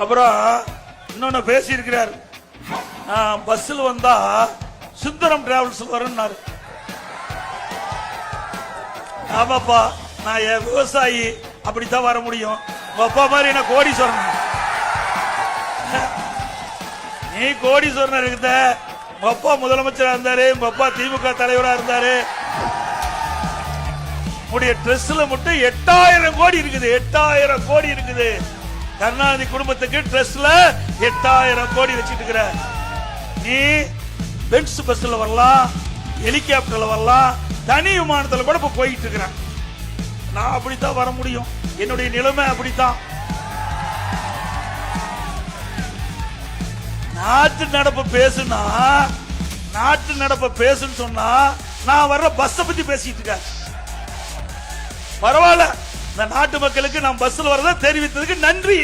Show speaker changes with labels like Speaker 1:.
Speaker 1: அப்புறம் இன்னொன்னு பேசி இருக்கிறார், பஸ்ஸில் வந்தா சுந்தரம் டிராவல்ஸ் வரும்னாரு. ஆமாப்பா, நான் என் விவசாயி, அப்படித்தான் வர முடியும். உங்க அப்பா மாதிரி என்ன கோடீஸ்வரன், நீ கோடீஸ்வரன் இருந்த. உங்க அப்பா முதலமைச்சரா இருந்தாரு, உங்க அப்பா திமுக தலைவரா இருந்தாரு. உடைய ட்ரெஸ்ல மட்டும் 8000 கோடி இருக்குது, 8000 கோடி இருக்குது. கருணாநிதி குடும்பத்துக்கு ட்ரெஸ்ல 8000 கோடி வச்சிட்டு இருக்கிற நீ. பென்ஸ் பஸ்ல வரலாம், ஹெலிகாப்டர்ல வரலாம், தனி விமானத்துல கூட இப்ப போயிட்டு இருக்கிறேன். நான் அப்படித்தான் வர முடியும், என்னுடைய நிலைமை அப்படித்தான். நாட்டு நடப்பு பேசுனா, நாட்டு நடப்பு பேசுன்னு சொன்னா நான் வர்ற பஸ் பத்தி பேசிட்டு இருக்கேன். பரவாயில்ல, இந்த நாட்டு மக்களுக்கு நான் பஸ்ல வரத தெரிவித்ததுக்கு நன்றி.